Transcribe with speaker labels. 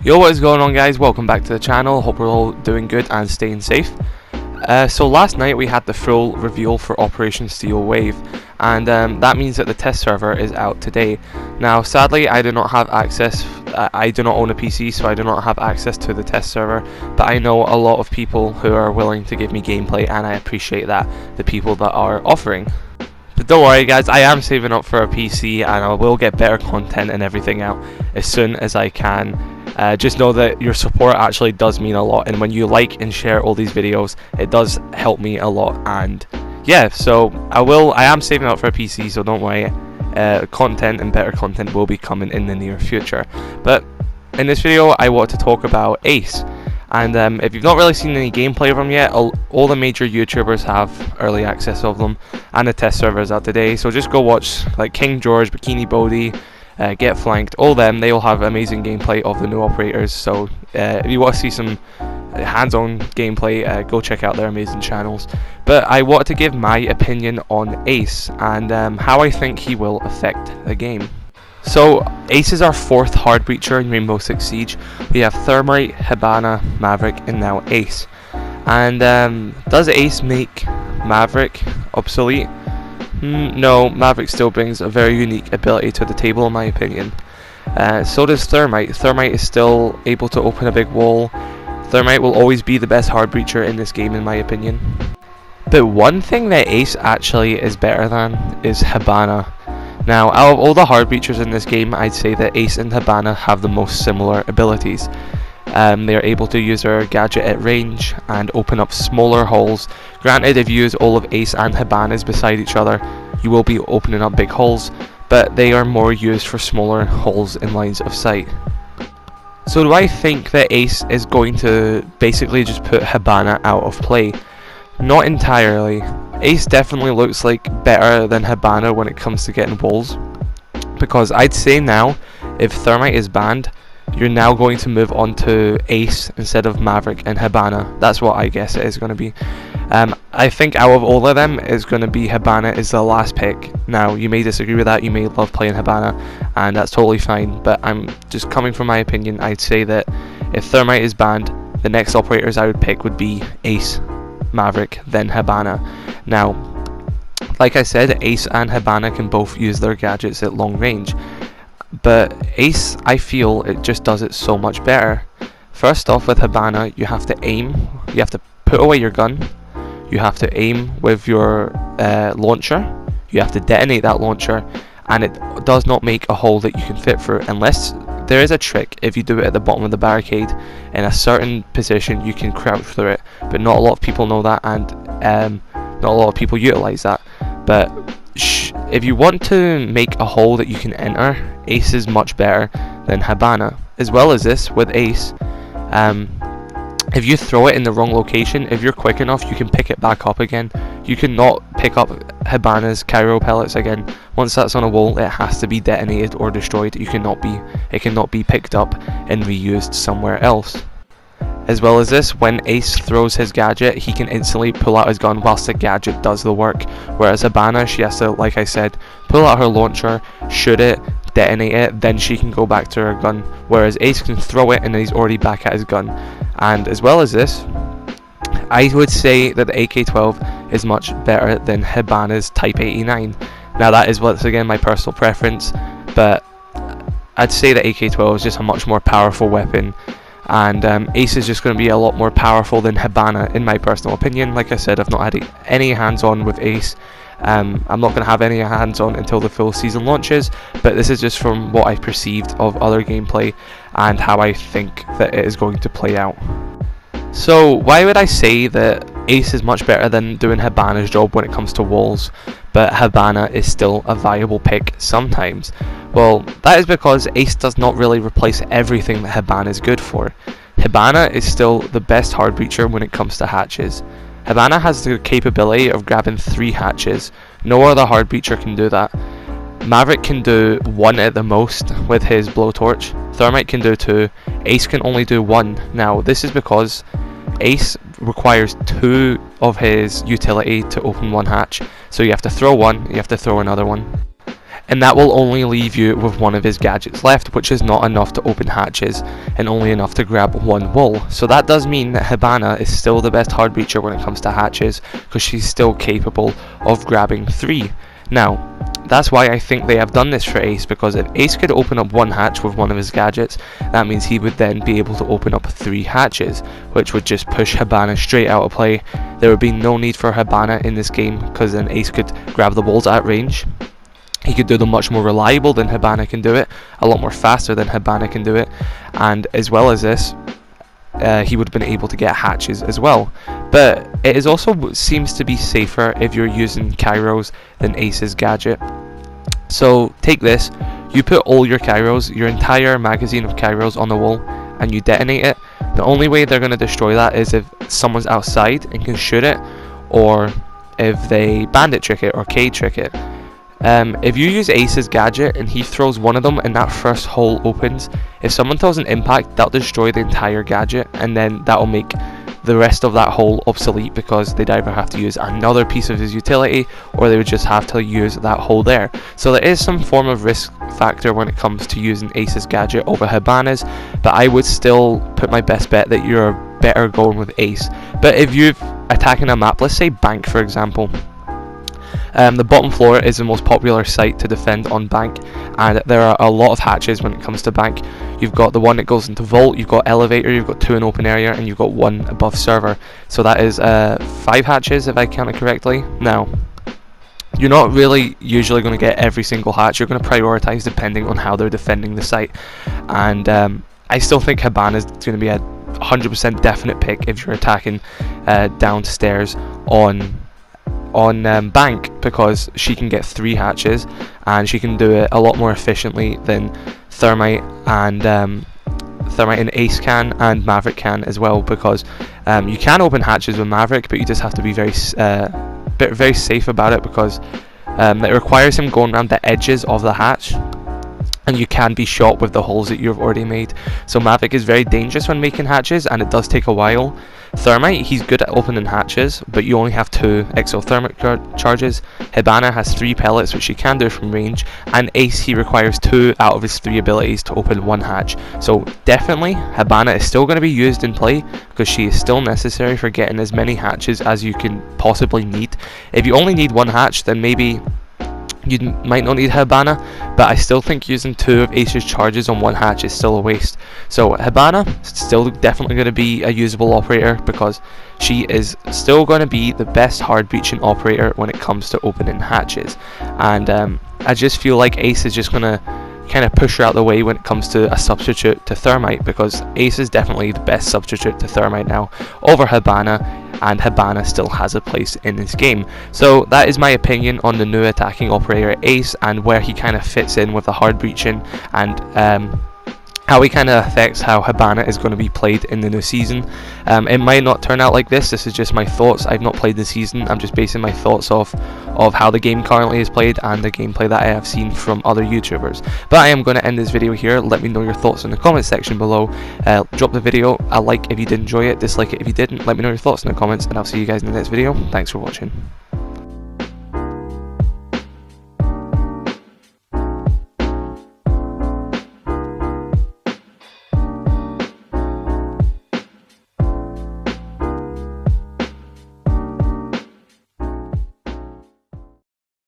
Speaker 1: Yo, what is going on, guys? Welcome back to the channel. Hope we're all doing good and staying safe. So last night we had the full reveal for Operation Steel Wave, and that means that the test server is out today. Now sadly I do not have access, I do not own a PC, so I do not have access to the test server, but I know a lot of people who are willing to give me gameplay, and I appreciate that, the people that are offering. But don't worry guys, I am saving up for a PC and I will get better content and everything out as soon as I can. Just know that your support actually does mean a lot, and when you like and share all these videos, it does help me a lot. And yeah, so I am saving up for a PC, so don't worry, content and better content will be coming in the near future. But in this video I want to talk about Ace, and if you've not really seen any gameplay of them yet, all the major YouTubers have early access of them, and the test server is out today, so just go watch like King George, Bikini Bodie, Get Flanked, all them, they all have amazing gameplay of the new operators. So if you want to see some hands-on gameplay, go check out their amazing channels. But I wanted to give my opinion on Ace and how I think he will affect the game. So Ace is our 4th hard breacher in Rainbow Six Siege. We have Thermite, Hibana, Maverick, and now Ace. And does Ace make Maverick obsolete? No, Maverick still brings a very unique ability to the table in my opinion. So does Thermite. Thermite is still able to open a big wall. Thermite will always be the best hard breacher in this game in my opinion. But one thing that Ace actually is better than is Hibana. Now, out of all the hard breachers in this game, I'd say that Ace and Hibana have the most similar abilities. They are able to use their gadget at range and open up smaller holes. Granted, if you use all of Ace and Hibana's beside each other, you will be opening up big holes, but they are more used for smaller holes in lines of sight. So do I think that Ace is going to basically just put Hibana out of play? Not entirely. Ace definitely looks like better than Hibana when it comes to getting walls, because I'd say now, if Thermite is banned, you're now going to move on to Ace instead of Maverick and Hibana. That's what I guess it is going to be. I think out of all of them, it's going to be Hibana is the last pick. Now, you may disagree with that, you may love playing Hibana, and that's totally fine, but I'm just coming from my opinion. I'd say that if Thermite is banned, the next operators I would pick would be Ace, Maverick, then Hibana. Now, like I said, Ace and Hibana can both use their gadgets at long range, but Ace, I feel it just does it so much better. First off, with Hibana, you have to aim, you have to put away your gun, you have to aim with your launcher, you have to detonate that launcher, and it does not make a hole that you can fit through, unless there is a trick. If you do it at the bottom of the barricade in a certain position, you can crouch through it, but not a lot of people know that, and not a lot of people utilize that. But if you want to make a hole that you can enter, Ace is much better than Hibana. As well as this, with Ace, if you throw it in the wrong location, if you're quick enough, you can pick it back up again. You cannot pick up Hibana's Cairo pellets again. Once that's on a wall, it has to be detonated or destroyed. It cannot be picked up and reused somewhere else. As well as this, when Ace throws his gadget, he can instantly pull out his gun whilst the gadget does the work. Whereas Hibana, she has to, like I said, pull out her launcher, shoot it, detonate it, then she can go back to her gun. Whereas Ace can throw it and then he's already back at his gun. And as well as this, I would say that the AK-12 is much better than Hibana's Type 89. Now that is once again my personal preference, but I'd say the AK-12 is just a much more powerful weapon. And Ace is just going to be a lot more powerful than Hibana in my personal opinion. Like I said, I've not had any hands-on with Ace. I'm not going to have any hands-on until the full season launches, but this is just from what I perceived of other gameplay and how I think that it is going to play out. So why would I say that Ace is much better than doing Hibana's job when it comes to walls, but Hibana is still a viable pick sometimes? Well, that is because Ace does not really replace everything that Hibana is good for. Hibana is still the best hard breacher when it comes to hatches. Hibana has the capability of grabbing 3 hatches. No other hard breacher can do that. Maverick can do 1 at the most with his blowtorch. Thermite can do 2. Ace can only do 1. Now, this is because Ace requires 2 of his utility to open 1 hatch. So you have to throw 1, you have to throw another one. and that will only leave you with one of his gadgets left, which is not enough to open hatches and only enough to grab one wool. So that does mean that Hibana is still the best hard breacher when it comes to hatches, because she's still capable of grabbing 3. Now, that's why I think they have done this for Ace, because if Ace could open up 1 hatch with one of his gadgets, that means he would then be able to open up 3 hatches, which would just push Hibana straight out of play. There would be no need for Hibana in this game, because then Ace could grab the balls at range. He could do them much more reliable than Hibana can do it, a lot more faster than Hibana can do it, and as well as this, he would have been able to get hatches as well. But it is also seems to be safer if you're using Kairos than Ace's gadget. So take this, you put all your Kairos, your entire magazine of Kairos on the wall, and you detonate it. The only way they're going to destroy that is if someone's outside and can shoot it, or if they bandit trick it or K trick it. If you use Ace's gadget and he throws one of them and that first hole opens, if someone throws an impact, that'll destroy the entire gadget, and then that'll make the rest of that hole obsolete, because they'd either have to use another piece of his utility or they would just have to use that hole there. So there is some form of risk factor when it comes to using Ace's gadget over Hibana's, but I would still put my best bet that you're better going with Ace. But if you're attacking a map, let's say Bank for example, the bottom floor is the most popular site to defend on Bank, and there are a lot of hatches when it comes to Bank. You've got the one that goes into Vault, you've got Elevator, you've got 2 in Open Area, and you've got 1 above Server. So that is 5 hatches if I count it correctly. Now, you're not really usually going to get every single hatch. You're going to prioritize depending on how they're defending the site, and I still think Hibana is going to be a 100% definite pick if you're attacking downstairs on Bank, because she can get 3 hatches and she can do it a lot more efficiently than Thermite and Ace can, and Maverick can as well, because you can open hatches with Maverick, but you just have to be very safe about it, because it requires him going around the edges of the hatch, and you can be shot with the holes that you've already made. So Maverick is very dangerous when making hatches, and it does take a while. Thermite, he's good at opening hatches, but you only have 2 exothermic charges. Hibana has 3 pellets, which she can do from range, and Ace, he requires 2 out of his 3 abilities to open 1 hatch. So definitely Hibana is still going to be used in play, because she is still necessary for getting as many hatches as you can possibly need. If you only need 1 hatch, then maybe you might not need Hibana, but I still think using 2 of Ace's charges on 1 hatch is still a waste. So Hibana is still definitely going to be a usable operator, because she is still going to be the best hard breaching operator when it comes to opening hatches. And I just feel like Ace is just going to kind of push her out the way when it comes to a substitute to Thermite, because Ace is definitely the best substitute to Thermite now over Hibana, and Hibana still has a place in this game. So that is my opinion on the new attacking operator Ace, and where he kind of fits in with the hard breaching, and how he kind of affects how Hibana is going to be played in the new season. It might not turn out like this. This is just my thoughts. I've not played the season. I'm just basing my thoughts off of how the game currently is played and the gameplay that I have seen from other YouTubers. But I am going to end this video here. Let me know your thoughts in the comments section below. Drop the video a like if you did enjoy it, dislike it if you didn't. Let me know your thoughts in the comments, and I'll see you guys in the next video. Thanks for watching.